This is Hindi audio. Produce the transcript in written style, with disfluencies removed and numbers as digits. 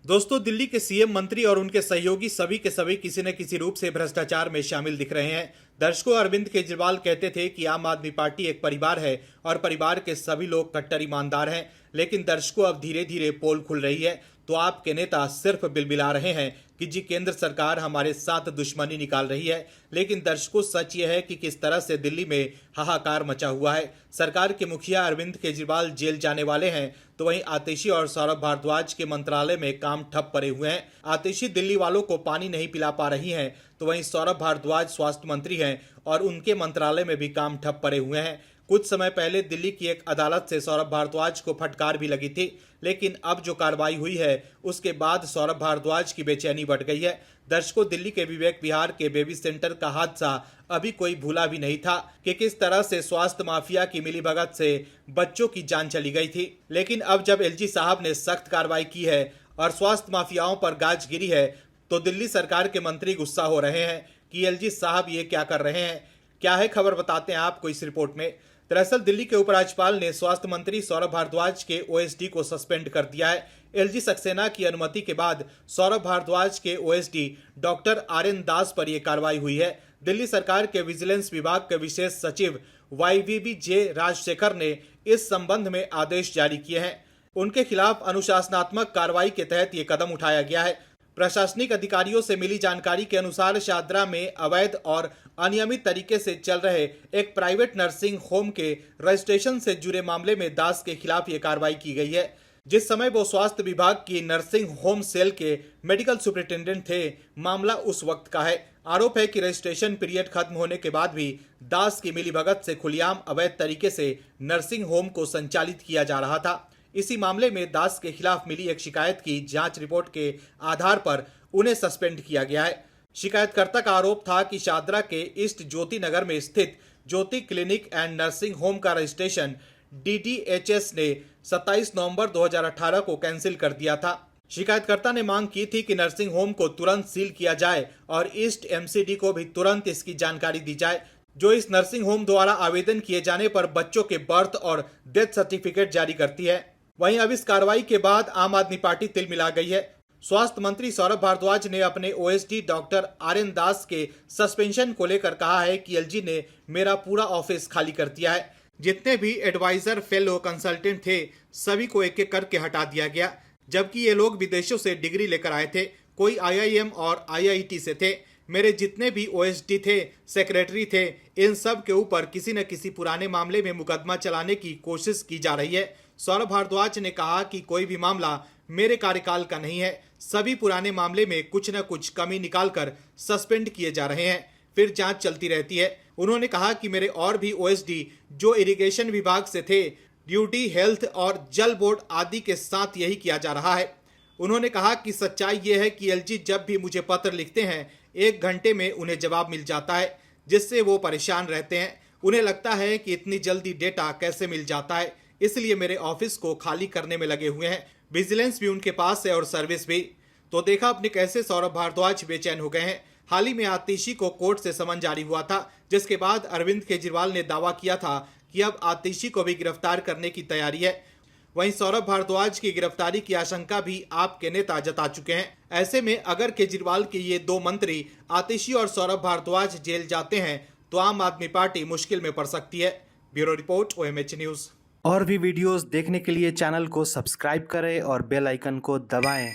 दोस्तों, दिल्ली के सीएम, मंत्री और उनके सहयोगी सभी के सभी किसी न किसी रूप से भ्रष्टाचार में शामिल दिख रहे हैं। दर्शकों, अरविंद केजरीवाल कहते थे कि आम आदमी पार्टी एक परिवार है और परिवार के सभी लोग कट्टर ईमानदार हैं। लेकिन दर्शकों, अब धीरे धीरे पोल खुल रही है तो आपके नेता सिर्फ बिलबिला रहे हैं कि जी केंद्र सरकार हमारे साथ दुश्मनी निकाल रही है। लेकिन दर्शकों, सच यह है कि किस तरह से दिल्ली में हाहाकार मचा हुआ है। सरकार के मुखिया अरविंद केजरीवाल जेल जाने वाले हैं तो वहीं आतिशी और सौरभ भारद्वाज के मंत्रालय में काम ठप पड़े हुए हैं। आतिशी दिल्ली वालों को पानी नहीं पिला पा रही हैं तो वहीं सौरभ भारद्वाज स्वास्थ्य मंत्री हैं और उनके मंत्रालय में भी काम ठप पड़े हुए हैं। कुछ समय पहले दिल्ली की एक अदालत से सौरभ भारद्वाज को फटकार भी लगी थी, लेकिन अब जो कार्रवाई हुई है उसके बाद सौरभ भारद्वाज की बेचैनी बढ़ गई है। दर्शकों, दिल्ली के विवेक विहार के बेबी सेंटर का हादसा अभी कोई भूला भी नहीं था कि किस तरह से स्वास्थ्य माफिया की मिलीभगत से बच्चों की जान चली गई थी। लेकिन अब जब एलजी साहब ने सख्त कार्रवाई की है और स्वास्थ्य माफियाओं पर गाज गिरी है तो दिल्ली सरकार के मंत्री गुस्सा हो रहे हैं कि एलजी साहब ये क्या कर रहे हैं। क्या है खबर, बताते हैं आपको इस रिपोर्ट में। दरअसल दिल्ली के उपराज्यपाल ने स्वास्थ्य मंत्री सौरभ भारद्वाज के ओएसडी को सस्पेंड कर दिया है। एलजी सक्सेना की अनुमति के बाद सौरभ भारद्वाज के ओएसडी डॉक्टर आर.एन. दास पर यह कार्रवाई हुई है। दिल्ली सरकार के विजिलेंस विभाग के विशेष सचिव वाईवीबी जे राजशेखर ने इस संबंध में आदेश जारी किए हैं। उनके खिलाफ अनुशासनात्मक कार्रवाई के तहत ये कदम उठाया गया है। प्रशासनिक अधिकारियों से मिली जानकारी के अनुसार शादरा में अवैध और अनियमित तरीके से चल रहे एक प्राइवेट नर्सिंग होम के रजिस्ट्रेशन से जुड़े मामले में दास के खिलाफ ये कार्रवाई की गई है। जिस समय वो स्वास्थ्य विभाग की नर्सिंग होम सेल के मेडिकल सुपरिटेंडेंट थे, मामला उस वक्त का है। आरोप है कि रजिस्ट्रेशन पीरियड खत्म होने के बाद भी दास की मिलीभगत से खुलेआम अवैध तरीके से नर्सिंग होम को संचालित किया जा रहा था। इसी मामले में दास के खिलाफ मिली एक शिकायत की जांच रिपोर्ट के आधार पर उन्हें सस्पेंड किया गया है। शिकायतकर्ता का आरोप था कि शादरा के ईस्ट ज्योति नगर में स्थित ज्योति क्लिनिक एंड नर्सिंग होम का रजिस्ट्रेशन डीडीएचएस ने 27 नवंबर 2018 को कैंसिल कर दिया था। शिकायतकर्ता ने मांग की थी कि नर्सिंग होम को तुरंत सील किया जाए और ईस्ट एमसीडी को भी तुरंत इसकी जानकारी दी जाए, जो इस नर्सिंग होम द्वारा आवेदन किए जाने पर बच्चों के बर्थ और डेथ सर्टिफिकेट जारी करती है। वहीं अब इस कार्रवाई के बाद आम आदमी पार्टी तिल मिला गई है। स्वास्थ्य मंत्री सौरभ भारद्वाज ने अपने ओएसडी डॉक्टर आर.एन. दास के सस्पेंशन को लेकर कहा है कि एलजी ने मेरा पूरा ऑफिस खाली कर दिया है। जितने भी एडवाइजर, फेलो, कंसल्टेंट थे, सभी को एक एक करके हटा दिया गया, जबकि ये लोग विदेशों से डिग्री लेकर आए थे। कोई आईआईएम और आईआईटी से थे। मेरे जितने भी ओएसडी थे, सेक्रेटरी थे, इन सब के ऊपर किसी न किसी पुराने मामले में मुकदमा चलाने की कोशिश की जा रही है। सौरभ भारद्वाज ने कहा कि कोई भी मामला मेरे कार्यकाल का नहीं है, सभी पुराने मामले में कुछ न कुछ कमी निकालकर सस्पेंड किए जा रहे हैं, फिर जांच चलती रहती है। उन्होंने कहा कि मेरे और भी ओएसडी जो इरिगेशन विभाग से थे, ड्यूटी, हेल्थ और जल बोर्ड आदि के साथ यही किया जा रहा है। उन्होंने कहा कि सच्चाई ये है कि एलजी जब भी मुझे पत्र लिखते हैं 1 घंटे में उन्हें जवाब मिल जाता है, जिससे वो परेशान रहते हैं। उन्हें लगता है कि इतनी जल्दी डेटा कैसे मिल जाता है, इसलिए मेरे ऑफिस को खाली करने में लगे हुए हैं। विजिलेंस भी उनके पास है और सर्विस भी। तो देखा आपने कैसे सौरभ भारद्वाज बेचैन हो गए हैं। हाल ही में आतिशी को कोर्ट से समन जारी हुआ था, जिसके बाद अरविंद केजरीवाल ने दावा किया था कि अब आतिशी को भी गिरफ्तार करने की तैयारी है। वहीं सौरभ भारद्वाज की गिरफ्तारी की आशंका भी आपके नेता जता चुके हैं। ऐसे में अगर केजरीवाल के ये 2 मंत्री आतिशी और सौरभ भारद्वाज जेल जाते हैं तो आम आदमी पार्टी मुश्किल में पड़ सकती है। Bureau report, OMH news. और भी वीडियोस देखने के लिए चैनल को सब्सक्राइब करें और बेल आइकन को दबाएं।